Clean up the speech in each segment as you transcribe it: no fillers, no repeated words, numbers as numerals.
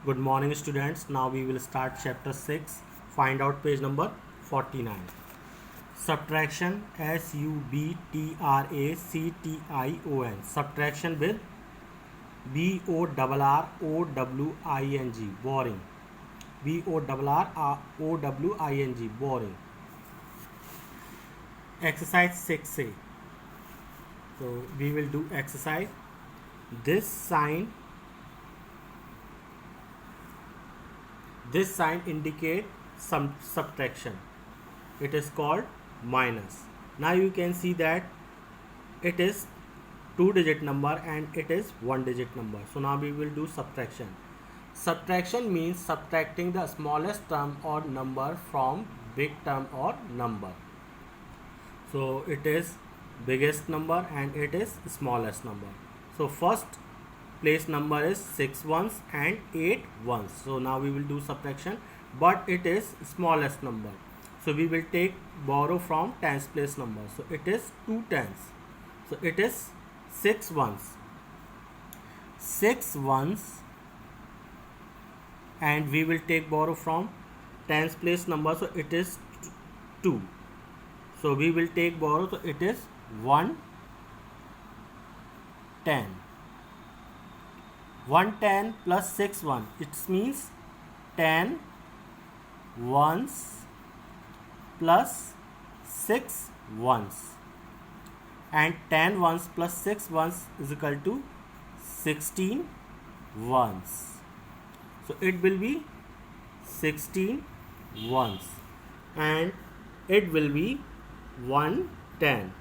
Good morning, students. Now we will start chapter 6. Find out page number 49. Subtraction, subtraction. Subtraction with BORROWING. Boring. BORROWING. Boring. Exercise 6A. So we will do exercise. This sign indicate some subtraction. It is called minus. Now you can see that it is 2-digit number and it is 1-digit number. So now we will do subtraction. Subtraction means subtracting the smallest term or number from big term or number. So it is biggest number and it is smallest number. So first place number is 6 ones and 8 ones. So now we will do subtraction, but it is smallest number. So we will borrow from tens place number. So it is 2 tens. So it is 6 ones. 6 ones, and we will borrow from tens place number. So it is 2. So we will borrow. So it is 1 10. 110 plus 6 1. It means 10 ones plus 6 ones. And 10 ones plus 6 ones is equal to 16 ones. So it will be 16 ones. And it will be 110.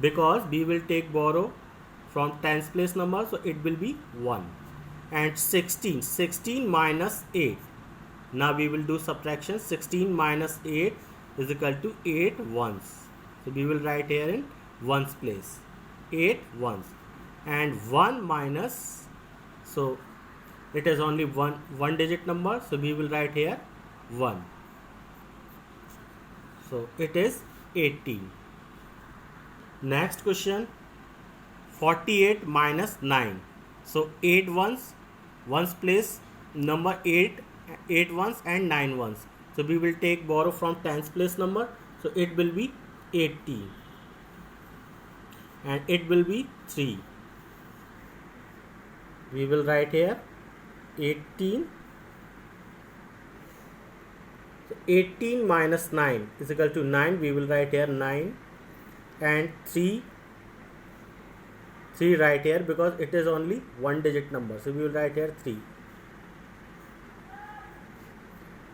Because we will borrow from tens place number, so it will be 1. And 16 minus 8. Now we will do subtraction. 16 minus 8 is equal to 8 ones. So we will write here in ones place 8 ones. And 1 minus, so it is only one digit number, so we will write here 1. So it is 18. Next question, 48 minus 9. So 8 ones place number 8 ones and 9 ones. So we will borrow from tens place number. So it will be 18. And it will be 3. We will write here 18. So 18 minus 9 is equal to 9. We will write here 9. And 3 right here, because it is only one digit number. So we will write here 3.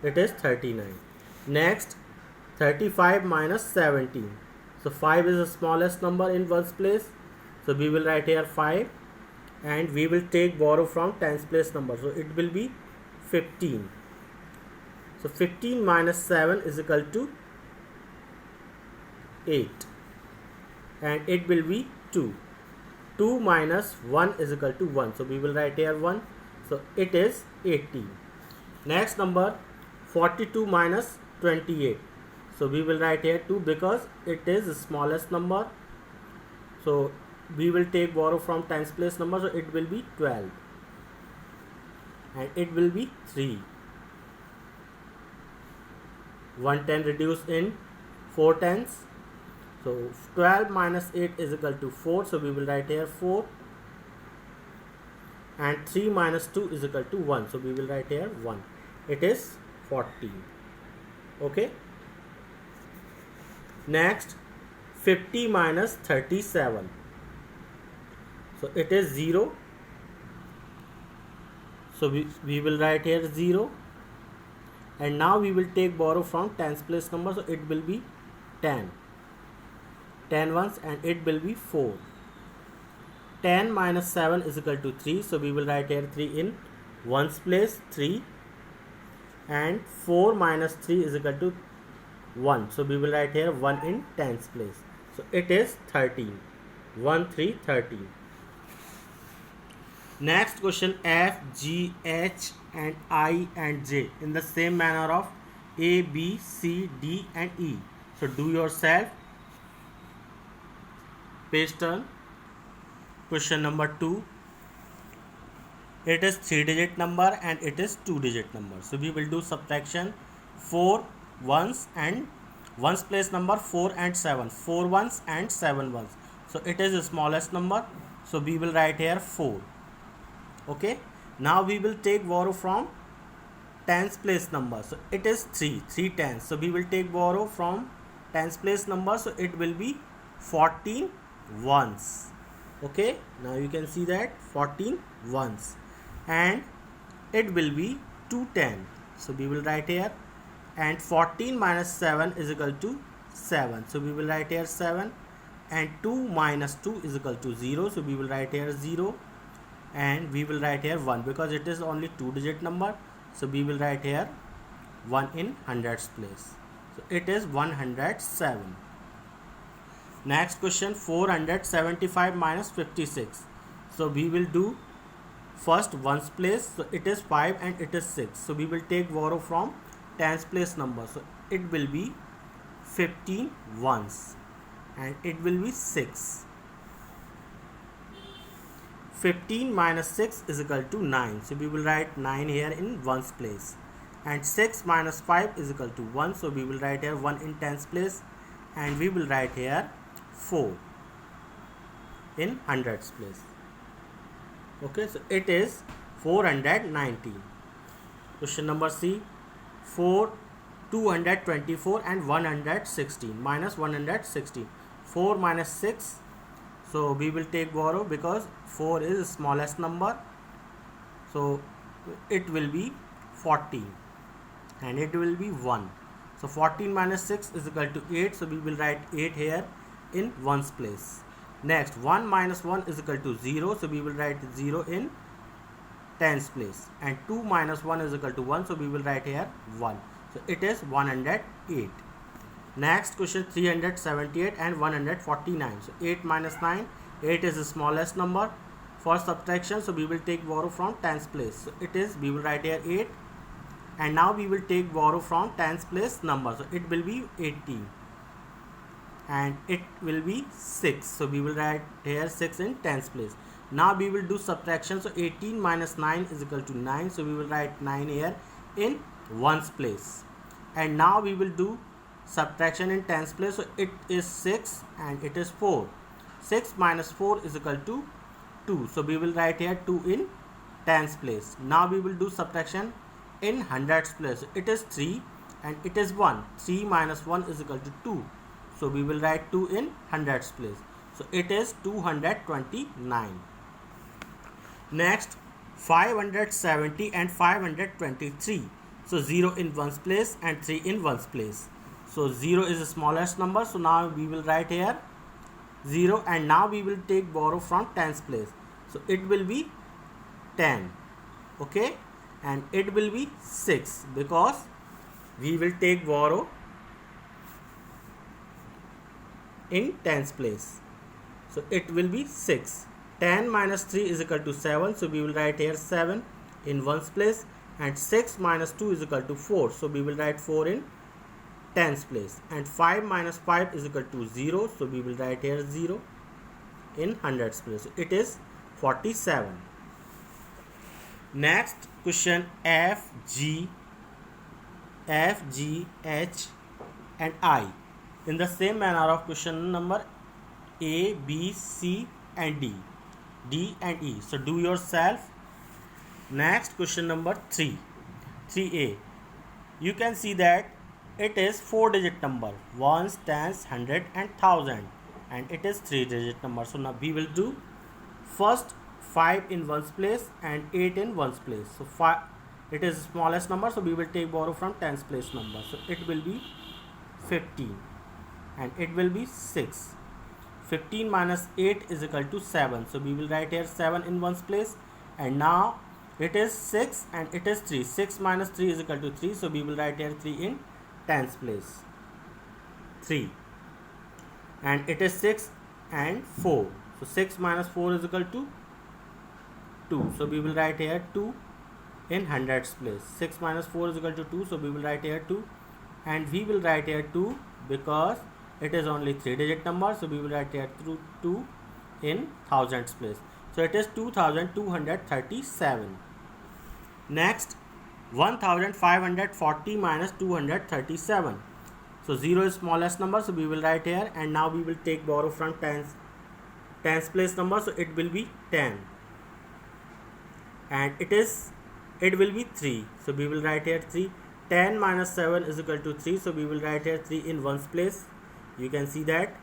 It is 39. Next, 35 minus 17. So 5 is the smallest number in ones place. So we will write here 5. And we will borrow from tens place number. So it will be 15. So 15 minus 7 is equal to 8. And it will be 2. 2 minus 1 is equal to 1. So we will write here 1. So it is 18. Next number, 42 minus 28. So we will write here 2 because it is the smallest number. So we will borrow from tens place number. So it will be 12. And it will be 3. 110 reduced in 4 tens. So 12 minus 8 is equal to 4. So we will write here 4. And 3 minus 2 is equal to 1. So we will write here 1. It is 14. Okay. Next, 50 minus 37. So it is 0. So we will write here 0. And now we will borrow from tens place number. So it will be 10. 10 ones, and it will be 4. 10 minus 7 is equal to 3. So we will write here 3 in ones place 3. And 4 minus 3 is equal to 1. So we will write here 1 in tens place. So it is 13. 1, 3, 13. Next question, F, G, H and I and J in the same manner of A, B, C, D and E. So do yourself. Page turn. Question number 2. it is 3-digit number and it is 2-digit number. So we will do subtraction 4 ones and ones place number 4 and 7, 4 ones and 7 ones. So it is the smallest number, so we will write here 4. Okay, now we will take borrow from tens place number, so it is 3 tens, so we will take borrow from tens place number, so it will be 14 ones. Okay, now you can see that 14 ones, and it will be 210, so we will write here, and 14 minus 7 is equal to 7, so we will write here 7, and 2 minus 2 is equal to 0, so we will write here 0, and we will write here 1 because it is only 2-digit number, so we will write here 1 in hundreds place, so it is 107. Next question, 475 minus 56. So we will do first ones place, so it is 5 and it is 6, so we will take borrow from tens place number, so it will be 15 ones and it will be 6. 15 minus 6 is equal to 9, so we will write 9 here in ones place, and 6 minus 5 is equal to 1, so we will write here 1 in tens place, and we will write here 4 in hundreds place. Okay, so it is 419. Question number C, 224 and 116 minus 116. 4 minus 6, so we will take borrow because 4 is the smallest number, so it will be 14 and it will be 1. So 14 minus 6 is equal to 8, so we will write 8 here in ones place. Next, 1 minus 1 is equal to 0, so we will write 0 in tens place, and 2 minus 1 is equal to 1, so we will write here 1, so it is 108. Next question, 378 and 149. So 8 minus 9, 8 is the smallest number for subtraction, so we will take borrow from tens place, so it is, we will write here 8, and now we will take borrow from tens place number, so it will be 18 and it will be 6, so we will write here 6 in tens place. Now we will do subtraction, so 18 minus 9 is equal to 9, so we will write 9 here in ones place, and now we will do subtraction in tens place, so it is 6 and it is 4. 6 minus 4 is equal to 2, so we will write here 2 in tens place. Now we will do subtraction in hundreds place, so it is 3 and it is 1. 3 minus 1 is equal to 2, so we will write 2 in hundreds place, so it is 229. Next, 570 and 523, so 0 in ones place and 3 in ones place, so 0 is the smallest number, so now we will write here 0, and now we will take borrow from tens place, so it will be 10. Okay, and it will be 6 because we will take borrow in tens place, so it will be 6. 10 minus 3 is equal to 7, so we will write here 7 in ones place, and 6 minus 2 is equal to 4, so we will write 4 in tens place, and 5 minus 5 is equal to 0, so we will write here 0 in hundreds place, so it is 47. Next question, F, G, H and I. In the same manner of question number A, B, C and D and E. So do yourself. Next question number 3A. You can see that it is 4-digit number, ones, tens, hundred and thousand, and it is 3-digit number. So now we will do first 5 in ones place and 8 in ones place. So 5, it is smallest number, so we will take borrow from tens place number, so it will be 15 and it will be 6. 15 minus 8 is equal to 7, so we will write here 7 in ones place, and now it is 6 and it is 3. 6 minus 3 is equal to 3, so we will write here 3 in tens place, 3, and it is 6 and 4, so 6 minus 4 is equal to 2, so we will write here 2 in hundreds place. 6 minus 4 is equal to 2, so we will write here 2, and we will write here 2 because it is only 3-digit number, so we will write here 2 in thousands place. So it is 2237. Next, 1540 minus 237. So 0 is smallest number, so we will write here, and now we will take borrow from tens place number, so it will be 10, and it will be 3, so we will write here 3. 10 minus 7 is equal to 3, so we will write here 3 in ones place, you can see that,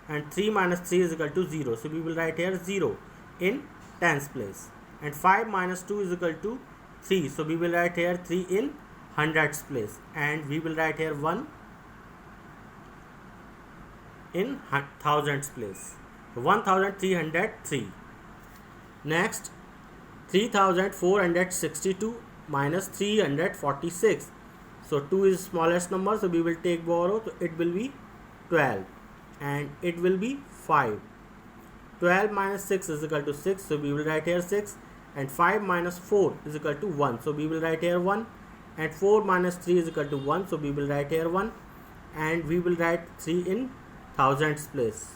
and 3 minus 3 is equal to 0, so we will write here 0 in tens place, and 5 minus 2 is equal to 3, so we will write here 3 in hundreds place, and we will write here 1 in thousands place. So 1303. Next, 3462 minus 346. So 2 is smallest number, so we will take borrow, so it will be 12, and it will be 5. 12 minus 6 is equal to 6, so we will write here 6, and 5 minus 4 is equal to 1, so we will write here 1, and 4 minus 3 is equal to 1, so we will write here 1, and we will write 3 in thousands place,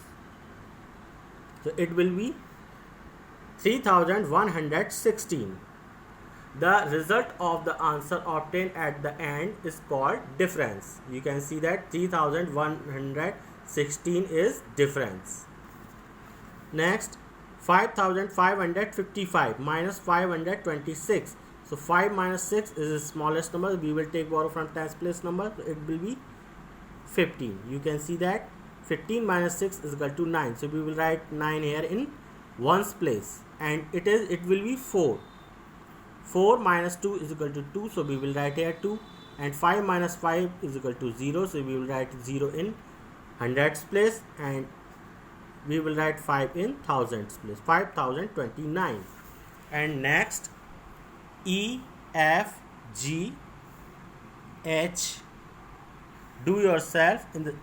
so it will be 3116. The result of the answer obtained at the end is called difference. You can see that 3116 is difference. Next, 5555 minus 526. So 5 minus 6 is the smallest number. We will take borrow from tens place number, so it will be 15. You can see that 15 minus 6 is equal to 9, so we will write 9 here in ones place, and it will be 4. 4 minus 2 is equal to 2, so we will write here 2, and 5 minus 5 is equal to 0, so we will write 0 in hundreds place, and we will write 5 in thousands place, 5029. And next, E, F, G, H, do yourself in the.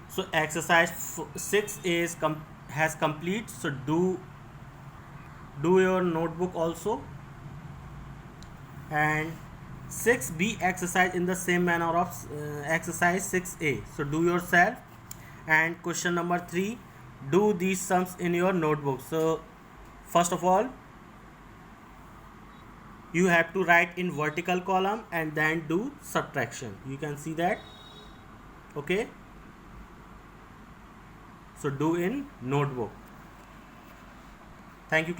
So exercise 6 is has complete, so do your notebook also, and 6B exercise in the same manner of exercise 6A, so do yourself. And question number 3, do these sums in your notebook. So first of all, you have to write in vertical column and then do subtraction. You can see that, okay. So do in notebook. Thank you.